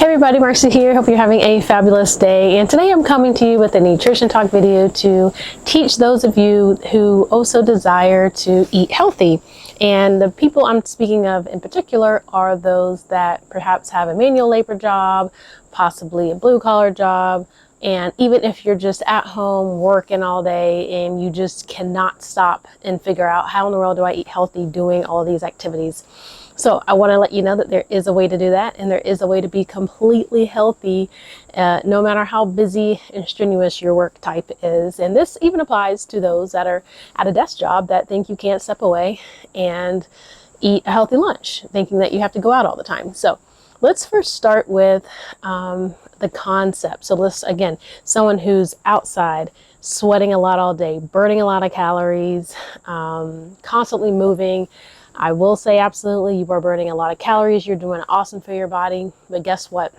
Hey everybody, Marcy here. Hope you're having a fabulous day. And today I'm coming to you with a nutrition talk video to teach those of you who also desire to eat healthy. And the people I'm speaking of in particular are those that perhaps have a manual labor job, possibly a blue collar job. And even if you're just at home working all day and you just cannot stop and figure out how in the world do I eat healthy doing all of these activities. So I want to let you know that there is a way to do that, and there is a way to be completely healthy no matter how busy and strenuous your work type is. And this even applies to those that are at a desk job that think you can't step away and eat a healthy lunch, thinking that you have to go out all the time. So let's first start with the concept. So let's, again, someone who's outside, sweating a lot all day, burning a lot of calories, constantly moving. I will say absolutely you are burning a lot of calories. You're doing awesome for your body. But guess what?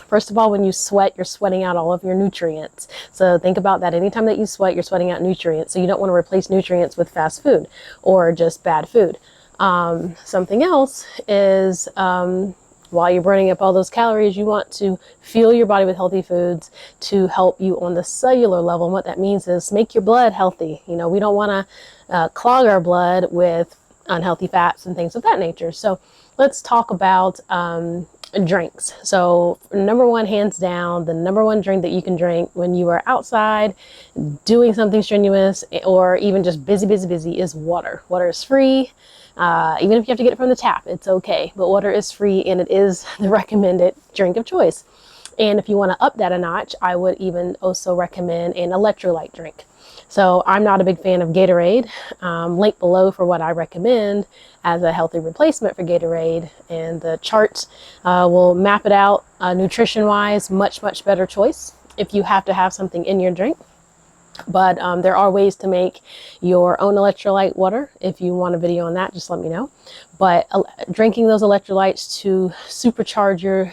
First of all, when you sweat, you're sweating out all of your nutrients. So think about that. Anytime that you sweat, you're sweating out nutrients. So you don't want to replace nutrients with fast food or just bad food. Something else is while you're burning up all those calories, you want to fuel your body with healthy foods to help you on the cellular level. And what that means is make your blood healthy. You know, we don't want to clog our blood with unhealthy fats and things of that nature. So let's talk about drinks. So number one, hands down, the number one drink that you can drink when you are outside doing something strenuous or even just busy is water. Water is free. Even if you have to get it from the tap, it's okay. But water is free and it is the recommended drink of choice. And if you want to up that a notch, I would even also recommend an electrolyte drink. So I'm not a big fan of Gatorade. Link below for what I recommend as a healthy replacement for Gatorade. And the chart will map it out nutrition-wise, much better choice if you have to have something in your drink. But there are ways to make your own electrolyte water. If you want a video on that, just let me know. But drinking those electrolytes to supercharge your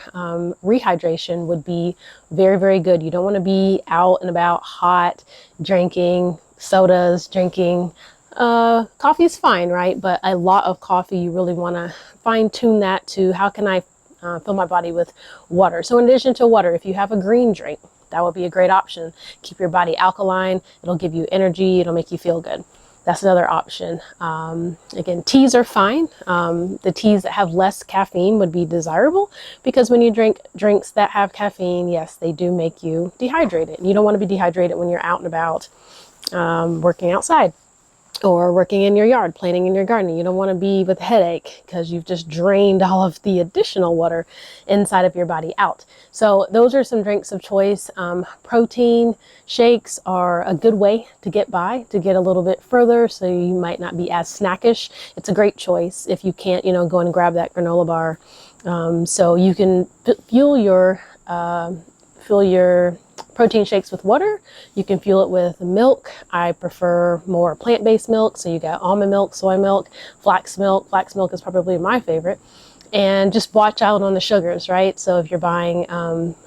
rehydration would be very good. You don't want to be out and about hot, drinking sodas, drinking coffee is fine, right? But a lot of coffee, you really want to fine tune that to how can I fill my body with water. So in addition to water, if you have a green drink, that would be a great option. Keep your body alkaline. It'll give you energy. It'll make you feel good. That's another option. Again, teas are fine. The teas that have less caffeine would be desirable because when you drink drinks that have caffeine, yes, they do make you dehydrated. You don't want to be dehydrated when you're out and about working outside or working in your yard, planting in your garden. You don't want to be with a headache because you've just drained all of the additional water inside of your body out. So those are some drinks of choice. Protein shakes are a good way to get by, to get a little bit further, so you might not be as snackish. It's a great choice if you can't, go and grab that granola bar. So you can fuel your protein shakes with water. You can fuel it with milk. I prefer more plant-based milk. So you got almond milk, soy milk, flax milk. Flax milk is probably my favorite. And just watch out on the sugars, right? So if you're buying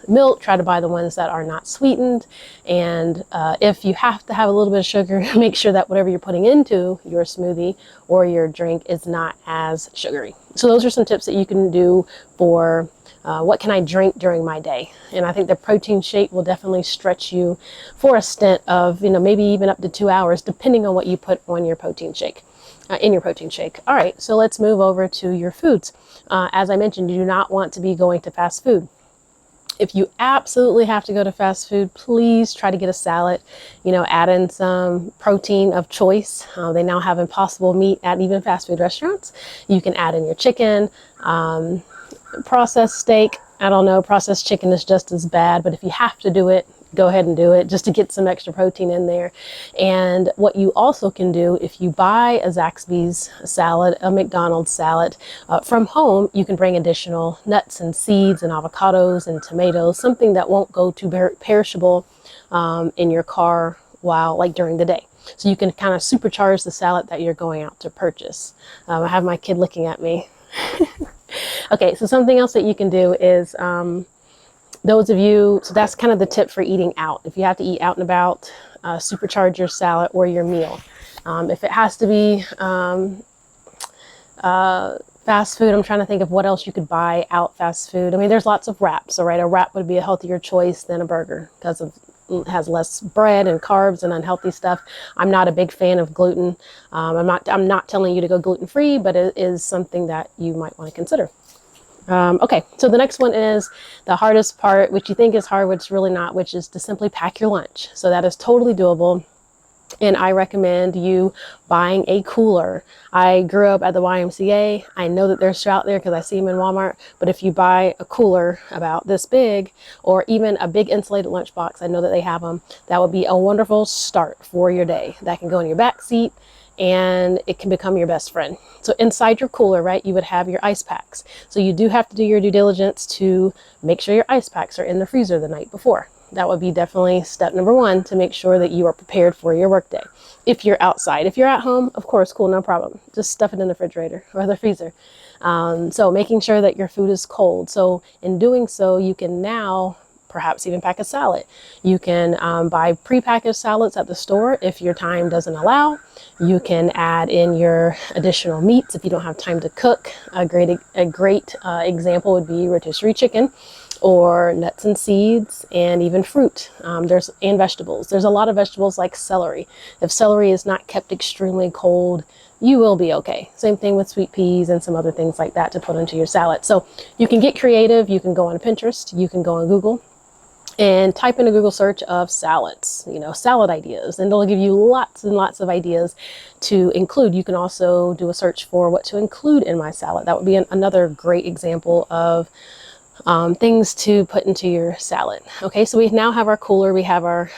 milk, try to buy the ones that are not sweetened. And if you have to have a little bit of sugar, make sure that whatever you're putting into your smoothie or your drink is not as sugary. So those are some tips that you can do for what can I drink during my day? And I think the protein shake will definitely stretch you for a stint of, maybe even up to 2 hours, depending on what you put on your protein shake, in your protein shake. All right, so let's move over to your foods. As I mentioned, you do not want to be going to fast food. If you absolutely have to go to fast food, please try to get a salad, add in some protein of choice. They now have Impossible meat at even fast food restaurants. You can add in your chicken, processed steak. I don't know, processed chicken is just as bad, but if you have to do it, go ahead and do it just to get some extra protein in there. And what you also can do, if you buy a Zaxby's salad, a McDonald's salad from home, you can bring additional nuts and seeds and avocados and tomatoes, something that won't go to perishable in your car during the day. So you can kind of supercharge the salad that you're going out to purchase. I have my kid looking at me. Okay, so something else that you can do is those of you, so that's kind of the tip for eating out. If you have to eat out and about, supercharge your salad or your meal. If it has to be Fast food, I'm trying to think of what else you could buy out fast food. I mean, there's lots of wraps. So, right, a wrap would be a healthier choice than a burger because it has less bread and carbs and unhealthy stuff. I'm not a big fan of gluten. I'm not telling you to go gluten free, but it is something that you might want to consider. Okay, so the next one is the hardest part, which you think is hard, which is really not, which is to simply pack your lunch. So that is totally doable. And I recommend you buying a cooler. I grew up at the YMCA. I know that they're out there because I see them in Walmart. But if you buy a cooler about this big, or even a big insulated lunchbox, I know that they have them. That would be a wonderful start for your day. That can go in your back seat and it can become your best friend. So inside your cooler, right, you would have your ice packs. So you do have to do your due diligence to make sure your ice packs are in the freezer the night before. That would be definitely step number one to make sure that you are prepared for your workday. If you're outside, if you're at home, of course, cool, no problem. Just stuff it in the refrigerator or the freezer. So making sure that your food is cold. So in doing so, you can now perhaps even pack a salad. You can buy prepackaged salads at the store if your time doesn't allow. You can add in your additional meats if you don't have time to cook. A great example would be rotisserie chicken, or nuts and seeds, and even fruit. And vegetables. There's a lot of vegetables like celery. If celery is not kept extremely cold, you will be okay. Same thing with sweet peas and some other things like that to put into your salad. So you can get creative. You can go on Pinterest. You can go on Google and type in a Google search of salads, salad ideas, and it'll give you lots and lots of ideas to include. You can also do a search for what to include in my salad. That would be another great example of things to put into your salad. Okay, so we now have our cooler, we have our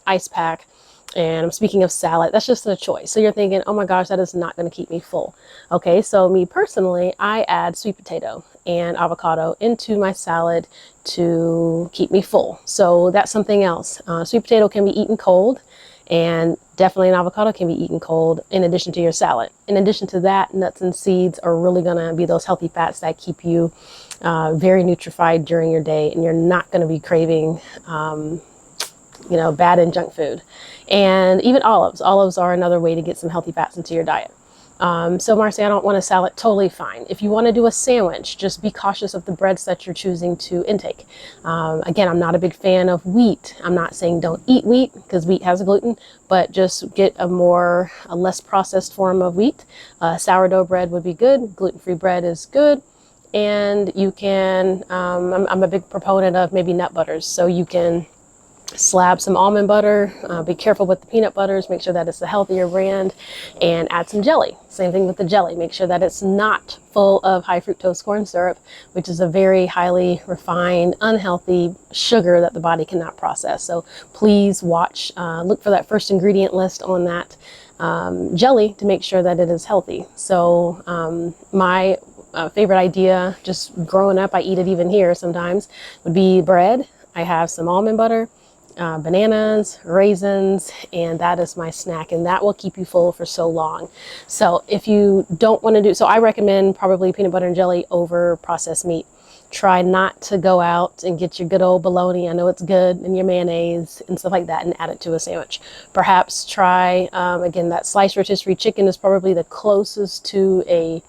ice pack, and I'm speaking of salad, that's just a choice. So you're thinking, oh my gosh, that is not going to keep me full. Okay, so me personally, I add sweet potato and avocado into my salad to keep me full. So that's something else. Sweet potato can be eaten cold, and definitely an avocado can be eaten cold in addition to your salad. In addition to that, nuts and seeds are really going to be those healthy fats that keep you very nutrified during your day, and you're not going to be craving bad and junk food. And even olives. Olives are another way to get some healthy fats into your diet. So Marcy, I don't want a salad, totally fine. If you want to do a sandwich, just be cautious of the breads that you're choosing to intake. Again, I'm not a big fan of wheat. I'm not saying don't eat wheat because wheat has gluten, but just get a less processed form of wheat. Sourdough bread would be good. Gluten-free bread is good. And you can, I'm a big proponent of maybe nut butters. So you can slab some almond butter, be careful with the peanut butters, make sure that it's a healthier brand, and add some jelly. Same thing with the jelly, make sure that it's not full of high fructose corn syrup, which is a very highly refined, unhealthy sugar that the body cannot process. So please look for that first ingredient list on that jelly to make sure that it is healthy. So my favorite idea, just growing up, I eat it even here sometimes, would be bread. I have some almond butter, bananas, raisins, and that is my snack, and that will keep you full for so long. So if you don't want to so I recommend probably peanut butter and jelly over processed meat. Try not to go out and get your good old bologna, I know it's good, and your mayonnaise and stuff like that, and add it to a sandwich. Perhaps try, again, that sliced rotisserie chicken is probably the closest to a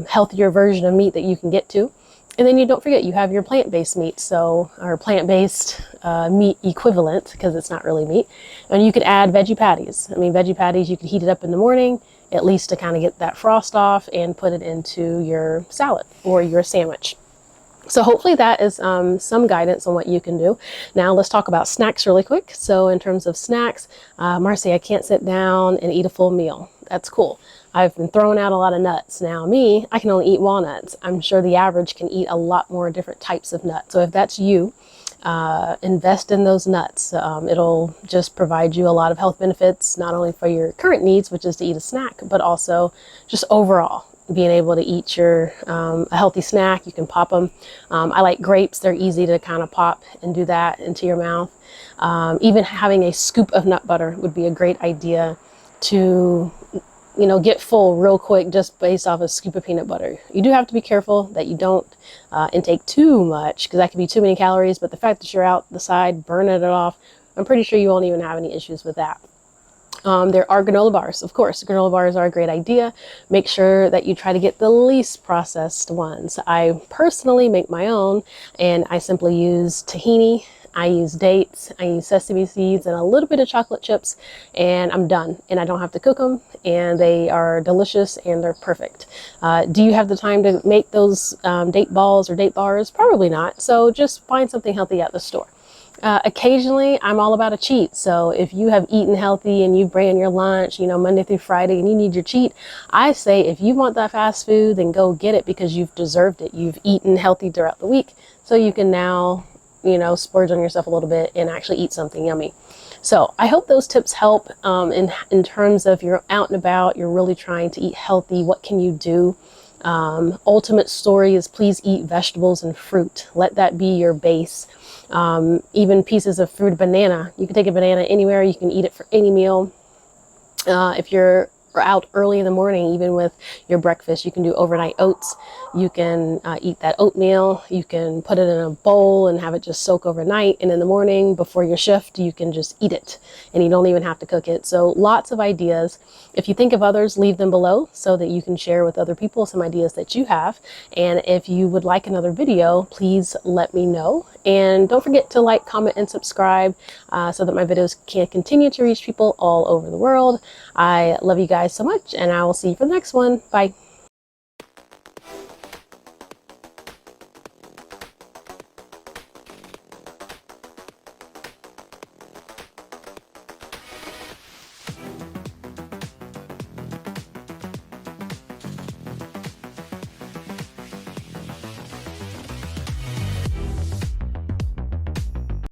healthier version of meat that you can get to. And then you don't forget, you have your plant-based meat, or plant-based meat equivalent, because it's not really meat. And you could add veggie patties. I mean, veggie patties, you could heat it up in the morning, at least to kind of get that frost off, and put it into your salad or your sandwich. So hopefully that is some guidance on what you can do. Now let's talk about snacks really quick. So in terms of snacks, Marcy, I can't sit down and eat a full meal. That's cool. I've been throwing out a lot of nuts. Now I can only eat walnuts. I'm sure the average can eat a lot more different types of nuts. So if that's you, invest in those nuts. It'll just provide you a lot of health benefits, not only for your current needs, which is to eat a snack, but also just overall being able to eat a healthy snack. You can pop them. I like grapes. They're easy to kind of pop and do that into your mouth. Even having a scoop of nut butter would be a great idea to get full real quick just based off a scoop of peanut butter. You do have to be careful that you don't intake too much, because that could be too many calories, but the fact that you're out the side burning it off, I'm pretty sure you won't even have any issues with that. There are granola bars. Of course, granola bars are a great idea. Make sure that you try to get the least processed ones. I personally make my own, and I simply use tahini, I use dates, I use sesame seeds, and a little bit of chocolate chips, and I'm done. And I don't have to cook them, and they are delicious, and they're perfect. Do you have the time to make those date balls or date bars? Probably not. So just find something healthy at the store. Occasionally, I'm all about a cheat. So if you have eaten healthy and you've ran your lunch, you know, Monday through Friday, and you need your cheat, I say if you want that fast food, then go get it because you've deserved it. You've eaten healthy throughout the week, so you can now, you know, splurge on yourself a little bit and actually eat something yummy. So I hope those tips help in terms of you're out and about, you're really trying to eat healthy. What can you do? Ultimate story is please eat vegetables and fruit. Let that be your base. Even pieces of fruit, banana. You can take a banana anywhere. You can eat it for any meal. If you're out early in the morning, even with your breakfast, you can do overnight oats. You can eat that oatmeal. You can put it in a bowl and have it just soak overnight. And in the morning before your shift, you can just eat it and you don't even have to cook it. So lots of ideas. If you think of others, leave them below so that you can share with other people some ideas that you have. And if you would like another video, please let me know. And don't forget to like, comment, and subscribe so that my videos can continue to reach people all over the world. I love you guys so much, and I will see you for the next one. Bye.